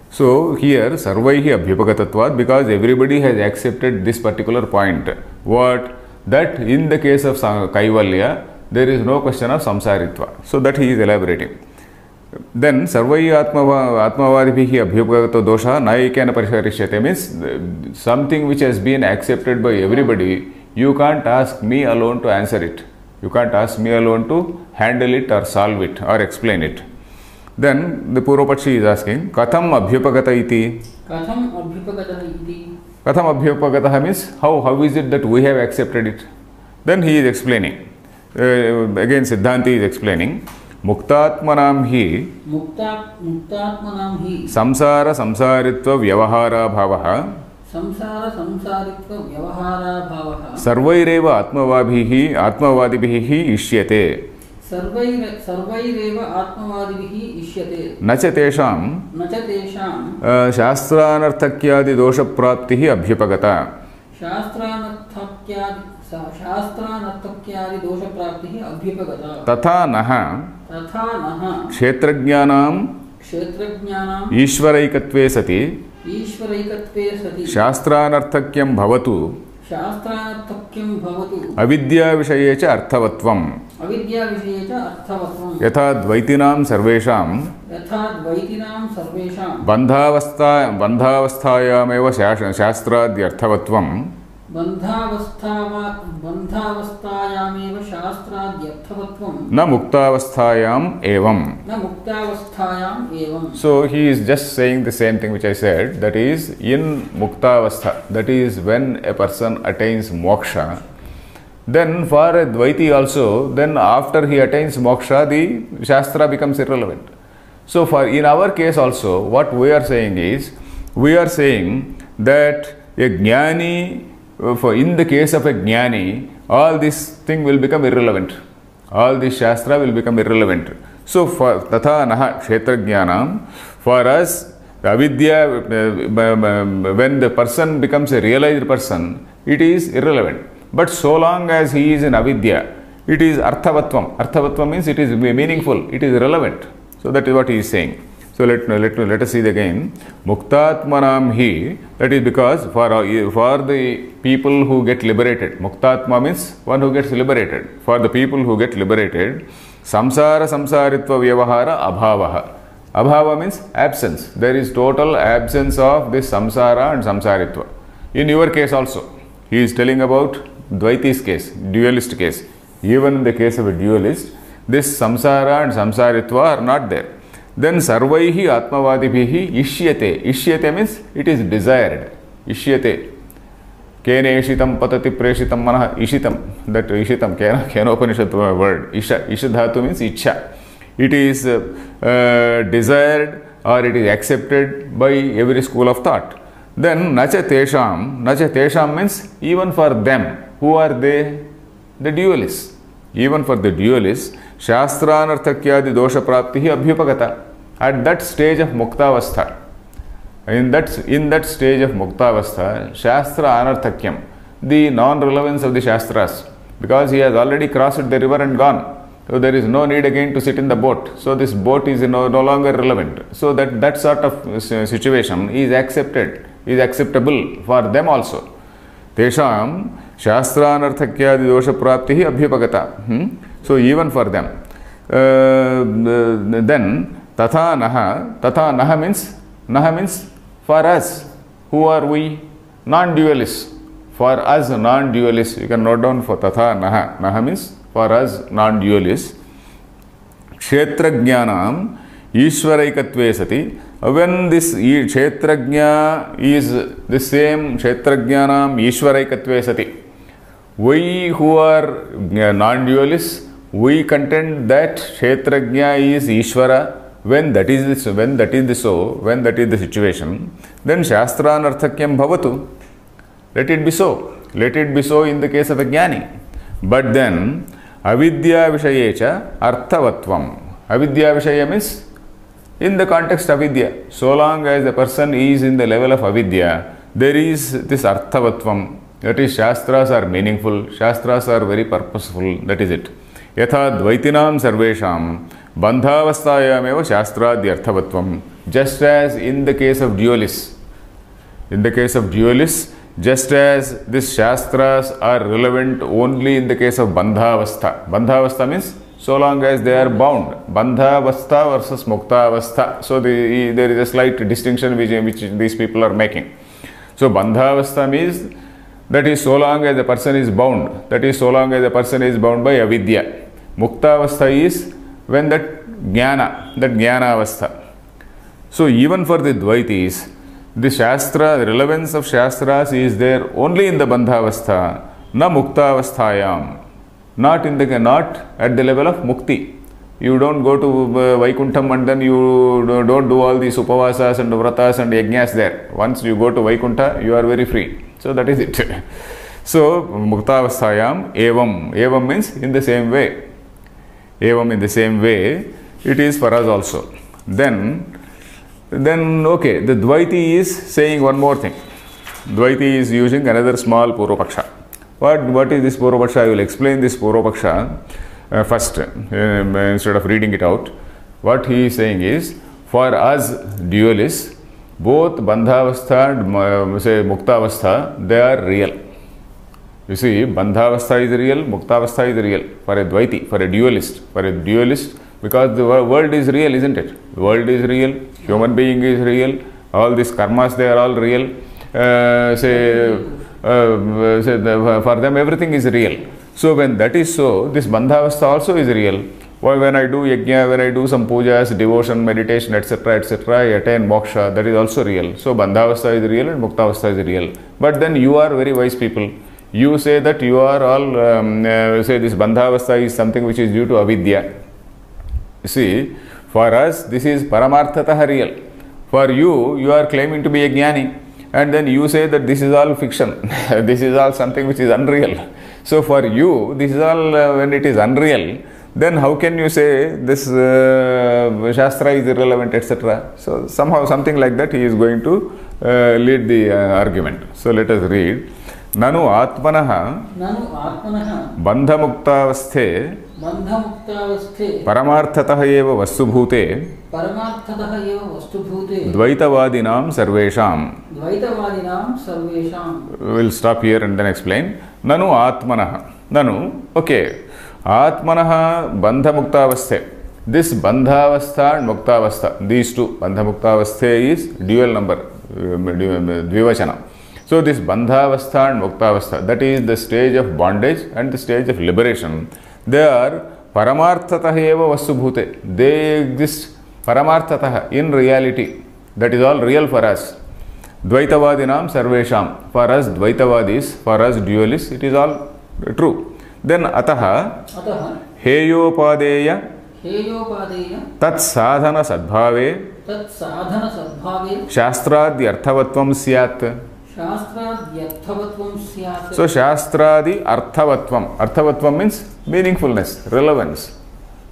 So here, sarvaihi abhyupagatatvat, because everybody has accepted this particular point. What? That in the case of Kaivalya, there is no question of samsaritva. So that he is elaborating. Then sarvaihi atmavadibhihi abhyupagato dosha naikena pariharishyate means something which has been accepted by everybody. You can't ask me alone to answer it. You can't ask me alone to handle it or solve it or explain it. Then the Purvapaksha is asking, Katham abhyupagata iti? Katham abhyupagata iti? Katham abhyupagata means how is it that we have accepted it? Then he is explaining. Again Siddhanti is explaining. Muktatmanam hi Muktatmanam hi Samsara samsaritva vyavahara bhavaha Samsara samsaritva vyavahara bhavaha Sarvaireva atmavadibhihi ishyate Sarvaireva atmavadibhihi ishyate Nacha tesham Shastranarthakyadi dosha praptihi abhyupagata Shastranarthakyadi dosha praptihi abhyupagata Tatha naha Kshetrajnanam Ishvaraikatve sati Shastranarthakyam bhavatu Avidya vishaye cha arthavatvam Yatha dvaitinam sarvesham Bandhavasthayameva shastradyarthavatvam Bandhavasthayameva shastradyarthavatvam Na muktavasthayam evam. So he is just saying the same thing which I said, that is in muktavastha, that is when a person attains moksha. Then for a Dvaiti also, then after he attains moksha, the Shastra becomes irrelevant. So for in our case also, what we are saying is, we are saying that a Jnani, for in the case of a Jnani, all this thing will become irrelevant. All this Shastra will become irrelevant. So for Tatha Naha Kshetrajnanam, for us, Avidya, when the person becomes a realized person, it is irrelevant. But so long as he is in Avidya, it is Arthavatvam. Arthavatvam means it is meaningful, it is relevant. So that is what he is saying. So let us see it again. Muktatmanam hi, that is because for the people who get liberated, Muktatma means one who gets liberated. For the people who get liberated, Samsara samsaritva vyavahara abhavaha. Abhava means absence. There is total absence of this samsara and samsaritva. In your case also, he is telling about Dvaiti's case, dualist case. Even in the case of a dualist, this samsara and samsaritva are not there. Then sarvaihi atmavadibhihi ishyate. Ishyate means it is desired. Ishyate. Kene ishitam patati preshitam manah ishitam. That ishitam, Kenopanishad word. Isha dhatu means ichha. It is desired or it is accepted by every school of thought. Then nacha tesham means even for them. Who are they? The dualists. Even for the dualists, Shastranarthakyadi dosha praptihi abhyupagata. At that stage of muktavastha, in that stage of muktavastha, Shastra anarthakyam, the non-relevance of the Shastras, because he has already crossed the river and gone. So there is no need again to sit in the boat. So this boat is no longer relevant. So that sort of situation is acceptable for them also. Tesham Shastranarthakyadi dosha praptihi abhyupagata. So even for them. Then Tatha Naha means for us. Who are we? Non-dualists. For us non-dualists, you can note down for Tatha Naha. Naha means for us non-dualists. Kshetrajnanam Ishvaraikatve sati. When this Kshetrajna is the same, Kshetrajnanam Ishvaraikatve sati. We who are non-dualists, we contend that Kshetrajna is Ishvara. When that is the situation, then Shastranarthakyam bhavatu. Let it be so. Let it be so in the case of a Jnani. But then avidya vishayecha arthavatvam. Avidya vishaya means in the context of avidya. So long as the person is in the level of avidya, there is this arthavatvam. That is, shastras are meaningful, shastras are very purposeful, that is it. Yatha dvaitinam sarvesham bandhavastayam eva shastradhi arthavatvam. Just as in the case of dualists, just as these shastras are relevant only in the case of bandhavastha. Bandhavastha means so long as they are bound. Bandhavastha versus muktavastha. So there is a slight distinction which these people are making. So bandhavastha means that is so long as the person is bound. That is so long as the person is bound by avidya. Muktavastha is when that jnanavastha. So even for the Dvaitis, the Shastra, the relevance of Shastras is there only in the Bandhavastha, na Muktavasthayam. Not at the level of Mukti. You don't go to Vaikuntham and then you don't do all these Upavasas and Vratas and Yajnas there. Once you go to Vaikuntha, you are very free. So that is it. So Muktavasthayam evam. Evam means in the same way. Evam in the same way, it is for us also. Then okay, the Dvaiti is saying one more thing. Dvaiti is using another small Purvapaksha. What is this Purvapaksha? I will explain this Purvapaksha first instead of reading it out. What he is saying is, for us dualists, both Bandhavastha and say Muktavastha, they are real. You see, Bandhavastha is real, Muktavastha is real for a Dvaiti, for a dualist, because the world is real, isn't it? The world is real, human being is real, all these karmas, they are all real. For them everything is real. So when that is so, this Bandhavastha also is real. When I do yajna, when I do some pujas, devotion, meditation, etc., I attain moksha, that is also real. So Bandhavastha is real and Muktavastha is real. But then you are very wise people. You say that you are all, say this Bandhavastha is something which is due to avidya. You see, for us, this is Paramarthatah real. For you, you are claiming to be a jnani. And then you say that this is all fiction. This is all something which is unreal. So for you, this is all, when it is unreal, then how can you say this Shastra is irrelevant, etc. So somehow something like that he is going to lead the argument. So let us read. Nanu atmanaha bandhamuktavasthe paramarthatah eva vastubhute dvaitavadinam sarvesham. We will stop here and then explain. Nanu atmanaha. Nanu, okay. Atmanaha bandhamuktavasthe. This bandhavastha and muktavastha, these two, bandhamuktavasthe is dual number, dvivachana. So this bandhavastha and muktavastha, that is the stage of bondage and the stage of liberation. They are paramarthatah eva vastubhute. They exist paramarthatah, in reality. That is all real for us. Dvaitavadinam sarvesham. For us Dvaitavadis, for us dualists, it is all true. Then ataha heyopadeya tat sadhana sadbhave shastradi arthavatvam syat. So Shastradi Arthavatvam. Arthavatvam means meaningfulness, relevance.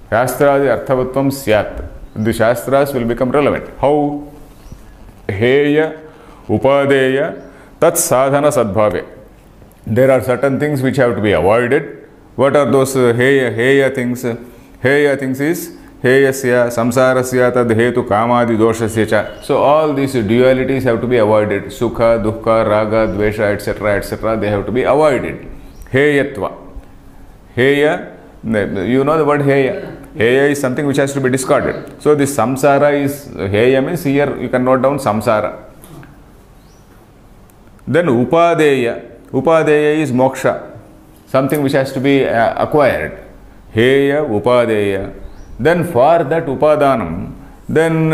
Shastradi Arthavatvam Syat. The Shastras will become relevant. How? Heya, Upadeya, Tat Sadhana Sadbhave. There are certain things which have to be avoided. What are those Heya things? Heya things is Heyasya, Samsarasya, Tad Hetu, Kamadi, Doshasya cha. So all these dualities have to be avoided. Sukha, Dukkha, Raga, Dvesha, etc., they have to be avoided. Heyatva. Heya, you know the word Heya. Heya is something which has to be discarded. So this Samsara is, Heya means here you can note down Samsara. Then Upadeya. Upadeya is Moksha. Something which has to be acquired. Heya, Upadeya. Then for that upadanam, then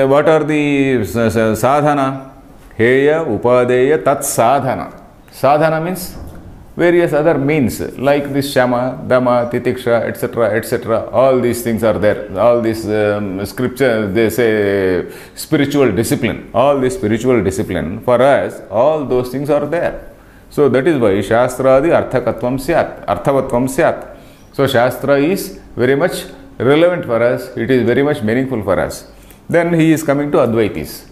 what are the sadhana? Heya, upadeya, tat sadhana. Sadhana means various other means like this shama, dama, titiksha, etc. All these things are there. All these scripture, they say spiritual discipline. All this spiritual discipline, for us, all those things are there. So that is why Shastradi Arthakatvam Syat, Arthavatvam Syat. So Shastra is very much relevant for us, it is very much meaningful for us. Then he is coming to Advaitis.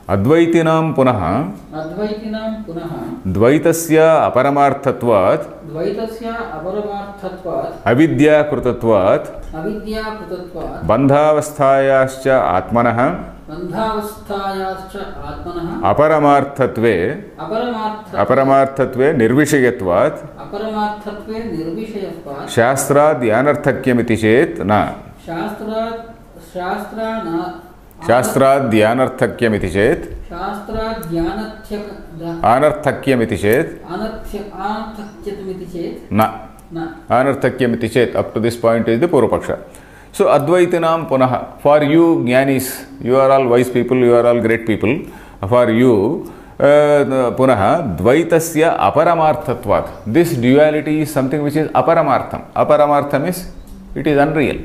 Advaitinam Punaha Advaitinam Punaha Dvaitasya Aparamarthatvat Dvaitasya Aparamarthatvat Avidya Krutatvat Avidya Krutatvat Bandhavasthayascha Atmanaha Bandhavasthayascha Atmanaha Aparamarthatve Aparamarthatve Nirvishayatvat Aparamarthatve Nirvishayatvat Shastra Dhyanarthakyamiti Chet Na Shastradhyanarthakyamiti Chet Anarthakyamiti Chet Anarthakyamiti Chet Na Anarthakyamiti Chet. Up to this point is the Purvapaksha. So Advaitinam Punaha. For you Jnanis, you are all wise people, you are all great people. For you Punaha Dvaitasya Aparamarthatvat. This duality is something which is Aparamartham. Aparamartham is, it is unreal.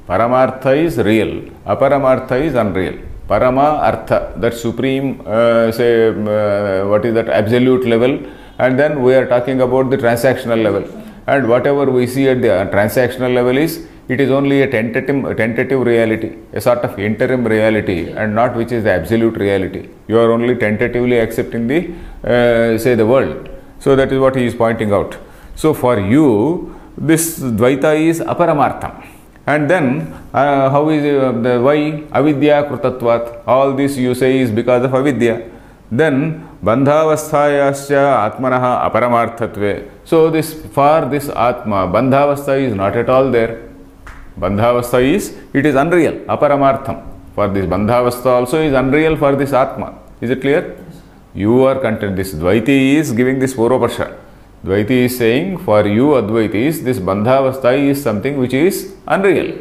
Paramartha is real, Aparamartha is unreal. Parama Artha, that supreme, what is that, absolute level, and then we are talking about the transactional level. And whatever we see at the transactional level is, it is only a tentative reality, a sort of interim reality, and not which is the absolute reality. You are only tentatively accepting the, the world. So that is what he is pointing out. So for you, this Dvaita is Aparamartham. And then, how is why? Avidya Krutatvat. All this you say is because of avidya. Then, Bandhavasthayascha Atmanaha Aparamarthatve. So, for this Atma, Bandhavastha is not at all there. Bandhavastha is, it is unreal, Aparamartham. For this Bandhavastha also is unreal for this Atma. Is it clear? You are content. This Dvaiti is giving this Purvapaksha. Dvaiti is saying, for you Advaitis, this Bandhavastha is something which is unreal.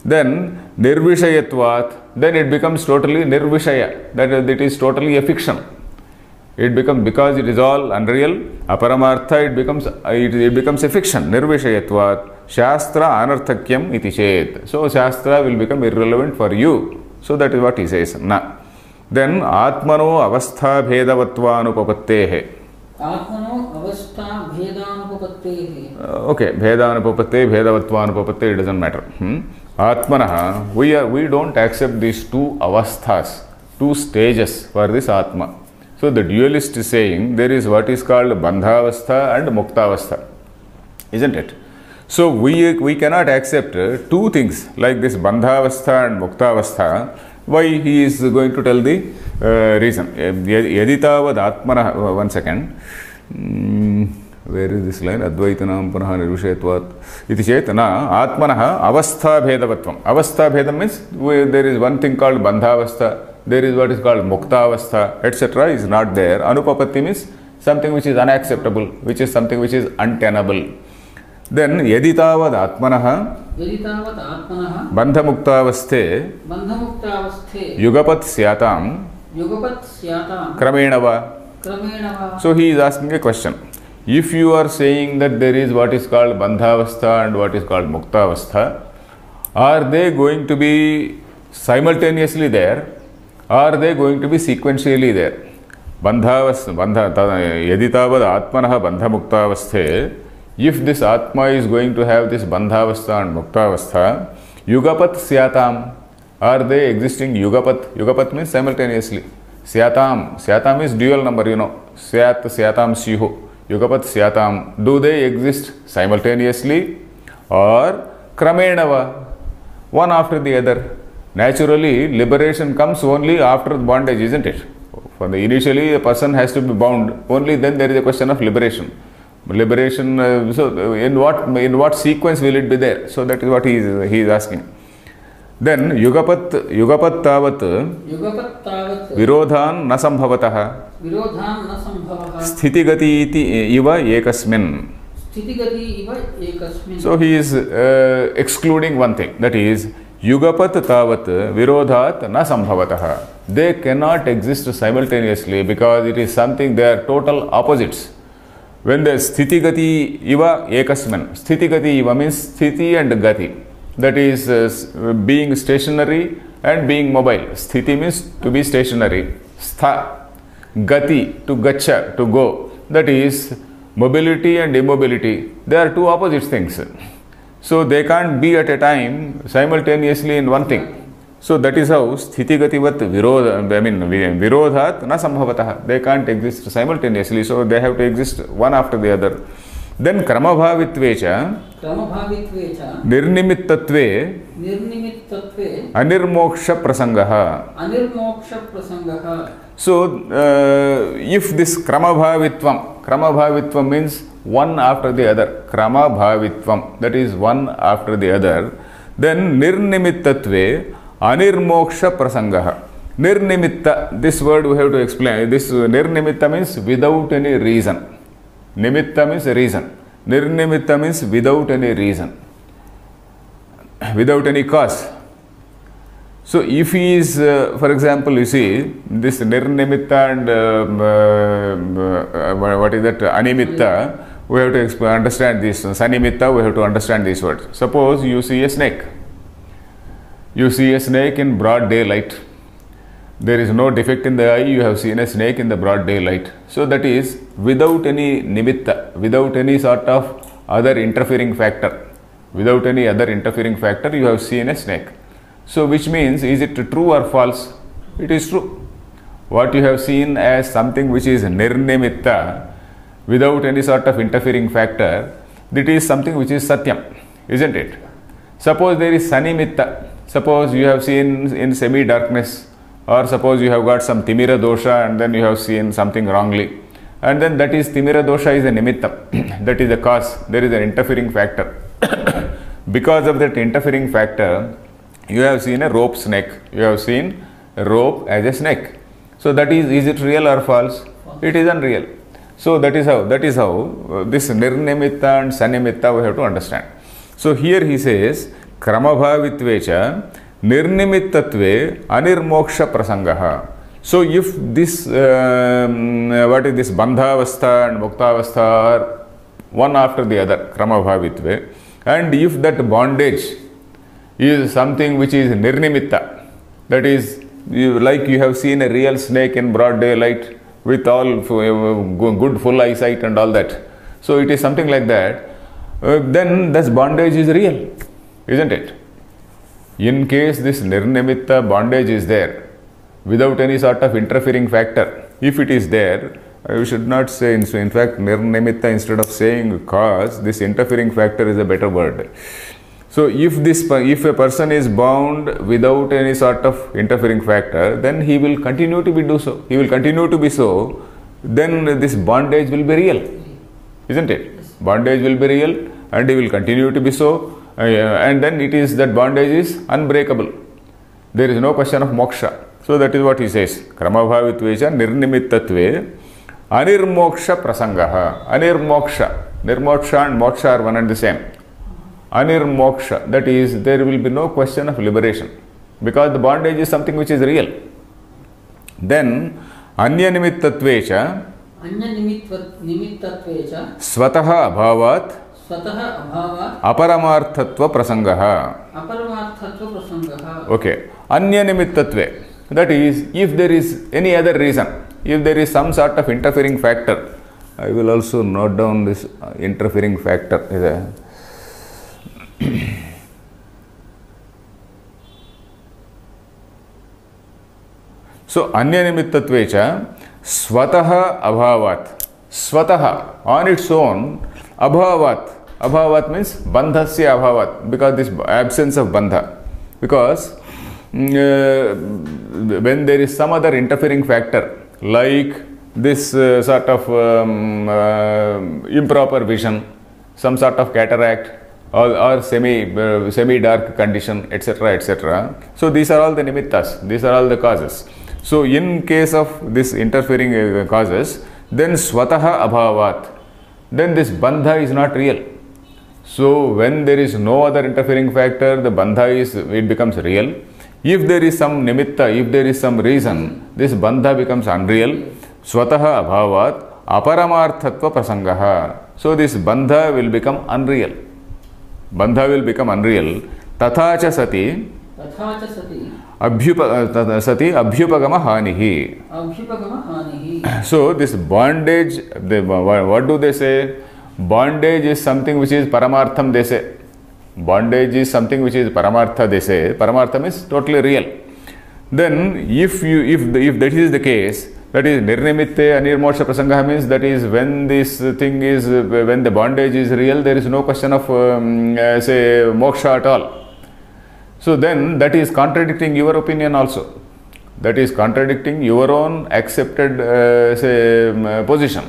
Then, Nirvishayatvat, then it becomes totally Nirvishaya, that is, it is totally a fiction. It becomes, because it is all unreal, Aparamartha, it becomes a fiction, Nirvishayatvat, Shastra Anarthakyam iti chet. So, Shastra will become irrelevant for you. So, that is what he says. Na. Then, Atmano Avastha Bhedavatvanupapattehe. Atmano Avastha Bhedanupapattehe. Okay, Bhedanupapatte, Bhedavatvanupapatte, it doesn't matter. Atmanaha, we don't accept these two avasthas, two stages for this Atma. So the dualist is saying there is what is called Bandhavastha and Muktavastha, isn't it? So we cannot accept two things like this Bandhavastha and Muktavastha. Why he is going to tell the reason. Yaditavad Atmana, one second. Where is this line? Advaitanam Punaha Nirvishayatvat. Iti Chetana Atmanaha Avastha Bhedavatvam. Avastha Bhedam means there is one thing called Bandhavastha, there is what is called Muktavastha, etc. is not there. Anupapatti means something which is unacceptable, which is something which is untenable. Then Yaditavad Atmanaha Bandhamuktavaste Yugapat Syatam Kramenava. So he is asking a question. If you are saying that there is what is called Bandhavastha and what is called Muktavastha, are they going to be simultaneously there? Are they going to be sequentially there? Yaditavad Atmanaha Bandhamuktavaste. If this Atma is going to have this Bandhavastha and Muktavastha, Yugapat Syatam, are they existing Yugapat? Yugapat means simultaneously. Syatam, Syatam is dual number, you know. Syat, Syatam, Siho. Yugapat Syatam, do they exist simultaneously or Kramenava, one after the other? Naturally, liberation comes only after bondage, isn't it? For the initially, a person has to be bound. Only then there is a question of liberation. Liberation. So, in what sequence will it be there? So that is what he is asking. Then Yugapat tavat Virodhan na sambhavataha Sthitigati iti iva ekasmin. So he is excluding one thing, that is Yugapat tavat Virodhat na sambhavataha. They cannot exist simultaneously because it is something, they are total opposites. When the Sthitigati iva ekasmin, Sthitigati iva means Sthiti and Gati. That is being stationary and being mobile. Sthiti means to be stationary. Stha, Gati, to gacha, to go. that is mobility and immobility. They are two opposite things. So they can't be at a time simultaneously in one thing. So that is how sthiti gativat virodhat na sambhavatah. They can't exist simultaneously, so they have to exist one after the other. Then kramabhavitvecha nirnimittatve anirmoksha prasangaha. So if this kramabhavitvam means one after the other, kramabhavitvam, that is one after the other, then nirnimittatve anirmoksha prasangaha. Nirnimitta, this word we have to explain. This nirnimitta means without any reason. Nimitta means reason. Nirnimitta means without any reason, without any cause. So if he is, for example, you see this nirnimitta and what is that, animitta, we have to understand this. Sanimitta, we have to understand these words. Suppose you see a snake. You see a snake in broad daylight. There is no defect in the eye, you have seen a snake in the broad daylight. So that is without any nimitta, without any sort of other interfering factor. Without any other interfering factor, you have seen a snake. So which means, is it true or false? It is true. What you have seen as something which is nirnimitta, without any sort of interfering factor, that is something which is satyam, isn't it? Suppose there is sanimitta. Suppose you have seen in semi-darkness, or suppose you have got some timira dosha and then you have seen something wrongly, and then that is timira dosha is a nimitta, that is the cause, there is an interfering factor. Because of that interfering factor, you have seen a rope snake, you have seen a rope as a snake. So that is it real or false? It is unreal. So that is how this nirnimitta and sanimitta we have to understand. So here he says kramabhavitvecha nirnimittatve anirmoksha prasangaha. So if this what is this bandhavastha and muktavastha are one after the other, kramabhavitve, and if that bondage is something which is nirnimitta, that is like you have seen a real snake in broad daylight with all good full eyesight and all that, so it is something like that, then this bondage is real, isn't it? In case this nirnimitta bondage is there, without any sort of interfering factor, if it is there, we should not say, in fact, nirnimitta, instead of saying cause, this interfering factor is a better word. So if a person is bound without any sort of interfering factor, then he will continue to be so, then this bondage will be real, isn't it? Bondage will be real and he will continue to be so. And then it is that bondage is unbreakable. There is no question of moksha. So that is what he says. Kramabhavitvecha nirnimittatve anirmoksha prasangaha. Anirmoksha. Nirmoksha and moksha are one and the same. Anirmoksha. That is, there will be no question of liberation. Because the bondage is something which is real. Then anyanimitatvecha svataha abhavat aparamarthatva prasangaha. Okay. Anyanimitatve. That is, if there is any other reason, if there is some sort of interfering factor, I will also note down this interfering factor. So, anyanimitatvecha svataha abhavat. Svataha, on its own, abhavat. Abhavat means bandhasya abhavat, because this absence of bandha. Because when there is some other interfering factor, like this sort of improper vision, some sort of cataract, or semi-dark condition, etc., etc. So these are all the nimittas, these are all the causes. So in case of this interfering causes, then swataha abhavat, then this bandha is not real. So when there is no other interfering factor, the bandha it becomes real. If there is some nimitta, if there is some reason, this bandha becomes unreal. Swataha abhavat aparamarthatva prasangaha. So this bandha will become unreal. Bandha will become unreal. Tathacha sati abhyupagama hanihi. So this bondage, what do they say? Bondage is something which is paramartham, they say. Bondage is something which is paramartha, they say. Paramartham is totally real. Then if that is the case, that is nirnimitte anirmoksha prasanga means that is when this thing is, when the bondage is real, there is no question of say moksha at all. So then that is contradicting your opinion also. That is contradicting your own accepted position.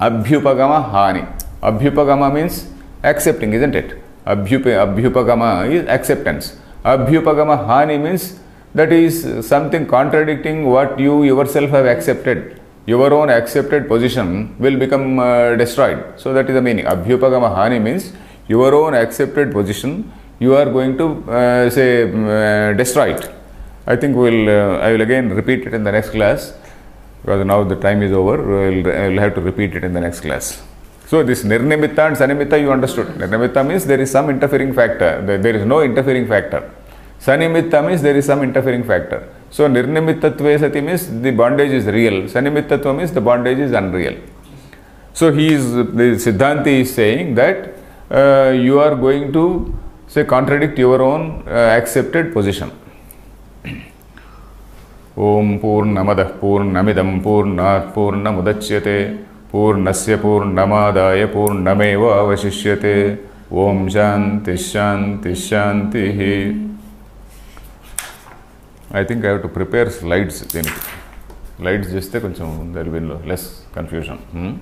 Abhyupagama hani. Abhyupagama means accepting, isn't it? Abhyupagama is acceptance. Abhyupagama hani means that is something contradicting what you yourself have accepted. Your own accepted position will become destroyed. So that is the meaning. Abhyupagama hani means your own accepted position you are going to destroy it. I think I will again repeat it in the next class, because now the time is over. I will have to repeat it in the next class. So this nirnimitta and sanimitta you understood. Nirnimitta means there is some interfering factor. There is no interfering factor. Sanimitta means there is some interfering factor. So nirnimittatve sati means the bondage is real. Sanimittatva means the bondage is unreal. So the Siddhanti is saying that you are going to contradict your own accepted position. Om Purnamadah Purnamidam Purnat Purnamudachyate Purnasya Purnamadaya Purnameva Avashishyate. Om Shanti Shanti Shanti. I think I have to prepare slides. Slides just there will be less confusion.